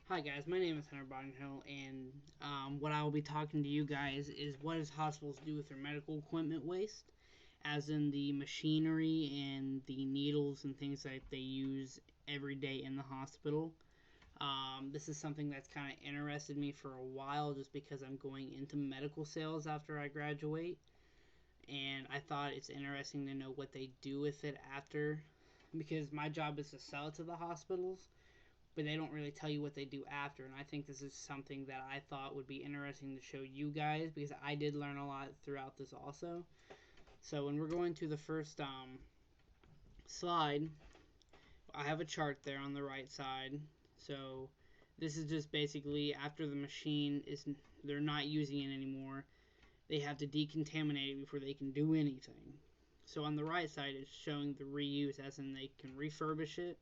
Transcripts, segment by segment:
Hi guys, my name is Hunter Bottinghill, and what I will be talking to you guys is what does hospitals do with their medical equipment waste, as in the machinery and the needles and things that they use every day in the hospital. This is something that's kind of interested me for a while, just because I'm going into medical sales after I graduate, and I thought it's interesting to know what they do with it after, because my job is to sell it to the hospitals, but they don't really tell you what they do after. And I think this is something that I thought would be interesting to show you guys, because I did learn a lot throughout this also. So when we're going to the first slide, I have a chart there on the right side. So this is just basically after the machine is, they're not using it anymore, they have to decontaminate it before they can do anything. So on the right side is showing the reuse, as in they can refurbish it,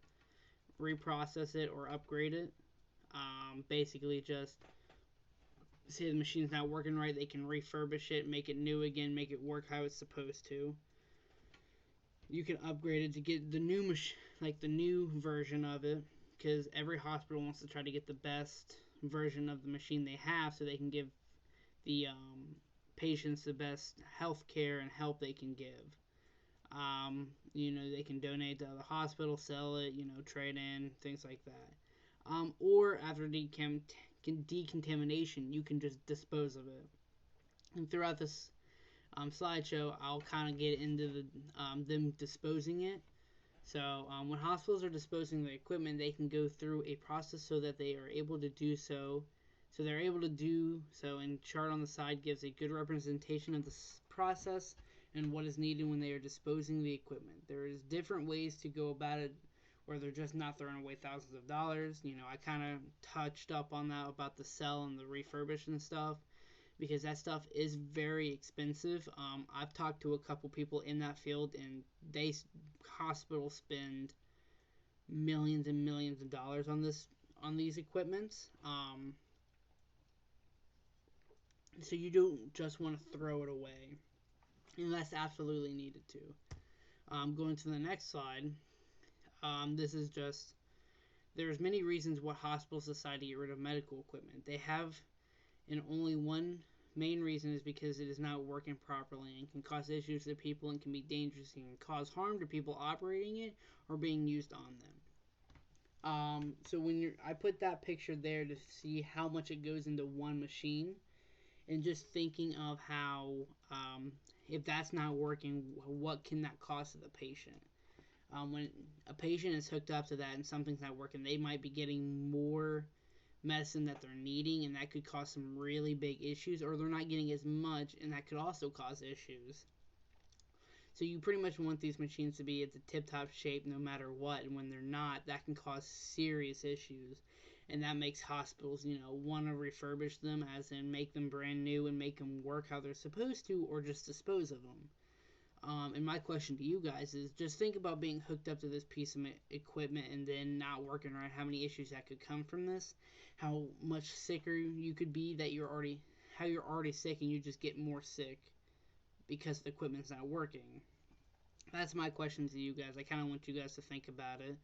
reprocess it, or upgrade it. Basically, just say the machine's not working right, they can refurbish it, make it new again, make it work how it's supposed to. You can upgrade it to get the new like the new version of it, because every hospital wants to try to get the best version of the machine they have, so they can give the patients the best health care and help they can give. They can donate to the hospital, sell it, trade in, things like that. Or after decontamination, you can just dispose of it. And throughout this slideshow, I'll kind of get into them disposing it. So when hospitals are disposing the equipment, they can go through a process so that they are able to do so. So they're able to do so, and chart on the side gives a good representation of this process and what is needed when they are disposing the equipment. There is different ways to go about it, where they're just not throwing away thousands of dollars. I kind of touched up on that about the sell and the refurbish and stuff, because that stuff is very expensive. I've talked to a couple people in that field, and hospitals spend millions and millions of dollars on these equipments. So you don't just want to throw it away unless absolutely needed to. Going to the next slide. This is just, there's many reasons why hospitals decide to get rid of medical equipment. They have, and only one main reason is because it is not working properly and can cause issues to people and can be dangerous and can cause harm to people operating it or being used on them. So I put that picture there to see how much it goes into one machine, and just thinking of how, if that's not working, what can that cost to the patient? When a patient is hooked up to that and something's not working, they might be getting more medicine that they're needing, and that could cause some really big issues, or they're not getting as much, and that could also cause issues. So you pretty much want these machines to be at the tip-top shape no matter what, and when they're not, that can cause serious issues. And that makes hospitals, want to refurbish them, as in make them brand new and make them work how they're supposed to, or just dispose of them. And my question to you guys is, just think about being hooked up to this piece of equipment and then not working right. How many issues that could come from this? How much sicker you could be, that you're already sick and you just get more sick because the equipment's not working. That's my question to you guys. I kind of want you guys to think about it.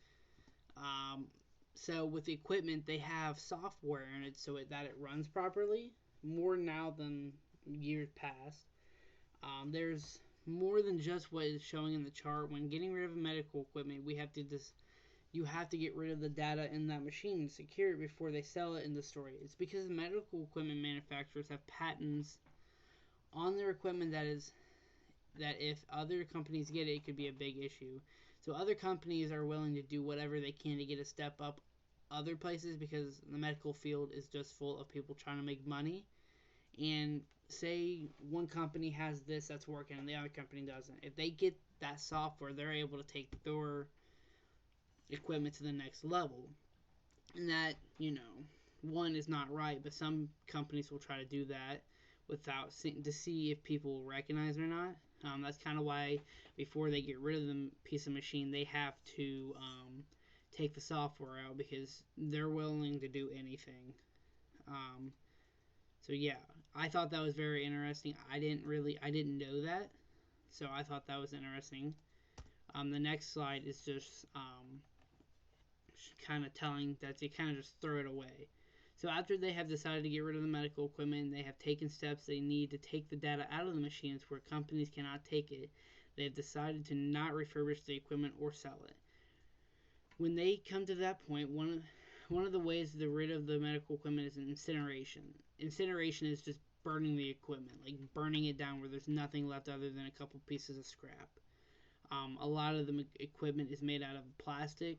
So with the equipment, they have software in it so that it runs properly, more now than years past. There's more than just what is showing in the chart. When getting rid of medical equipment, you have to get rid of the data in that machine and secure it before they sell it in the store. It's because medical equipment manufacturers have patents on their equipment that if other companies get it, it could be a big issue. So other companies are willing to do whatever they can to get a step up other places, because the medical field is just full of people trying to make money. And say one company has this that's working and the other company doesn't. If they get that software, they're able to take their equipment to the next level. And that, one is not right, but some companies will try to do that without to see if people will recognize it or not. That's kind of why before they get rid of the piece of machine, they have to take the software out, because they're willing to do anything. So yeah, I thought that was very interesting. I didn't know that, so I thought that was interesting. The next slide is just kind of telling that they kind of just throw it away. So after they have decided to get rid of the medical equipment, they have taken steps they need to take the data out of the machines where companies cannot take it. They have decided to not refurbish the equipment or sell it. When they come to that point, one of the ways to get rid of the medical equipment is incineration. Incineration is just burning the equipment, like burning it down where there's nothing left other than a couple pieces of scrap. A lot of the equipment is made out of plastic,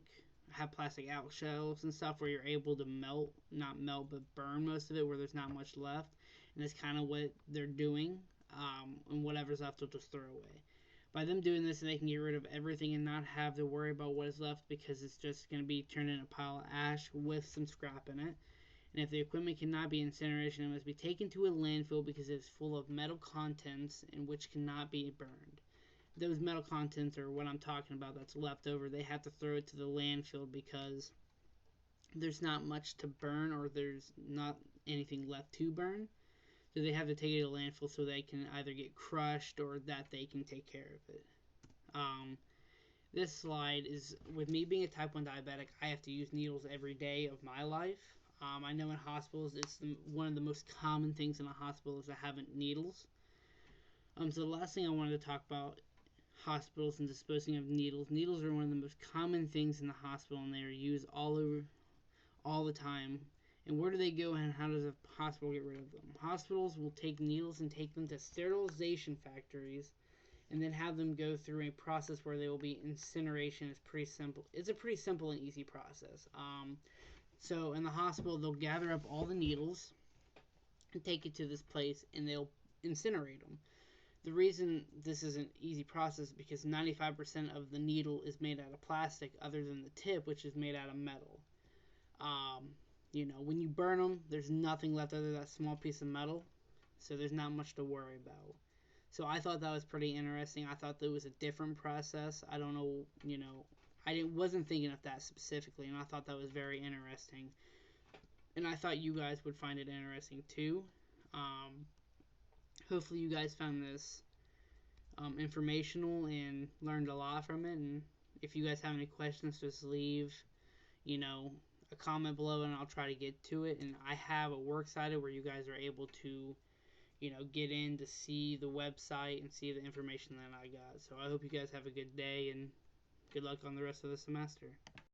have plastic out shelves and stuff where you're able to not melt, but burn most of it where there's not much left. And that's kind of what they're doing. And whatever's left, they'll just throw away. By them doing this, they can get rid of everything and not have to worry about what is left because it's just going to be turned in a pile of ash with some scrap in it. And if the equipment cannot be incineration, it must be taken to a landfill because it is full of metal contents and which cannot be burned. Those metal contents are what I'm talking about that's left over. They have to throw it to the landfill because there's not much to burn or there's not anything left to burn. So they have to take it to landfill so they can either get crushed or that they can take care of it. This slide is, with me being a type 1 diabetic, I have to use needles every day of my life. I know in hospitals, it's one of the most common things in a hospital is to have needles. So the last thing I wanted to talk about, hospitals and disposing of needles. Needles are one of the most common things in the hospital, and they are used all the time. And where do they go, and how does a hospital get rid of them? Hospitals will take needles and take them to sterilization factories and then have them go through a process where they will be incineration. It's pretty simple. It's a pretty simple and easy process. So in the hospital, they'll gather up all the needles and take it to this place, and they'll incinerate them. The reason this is an easy process is because 95% of the needle is made out of plastic other than the tip, which is made out of metal. When you burn them, there's nothing left other than that small piece of metal, so there's not much to worry about. So I thought that was pretty interesting. I thought that was a different process. I don't know, I wasn't thinking of that specifically, and I thought that was very interesting. And I thought you guys would find it interesting too. Hopefully you guys found this informational and learned a lot from it. And if you guys have any questions, just leave, a comment below and I'll try to get to it. And I have a works cited where you guys are able to, get in to see the website and see the information that I got. So I hope you guys have a good day and good luck on the rest of the semester.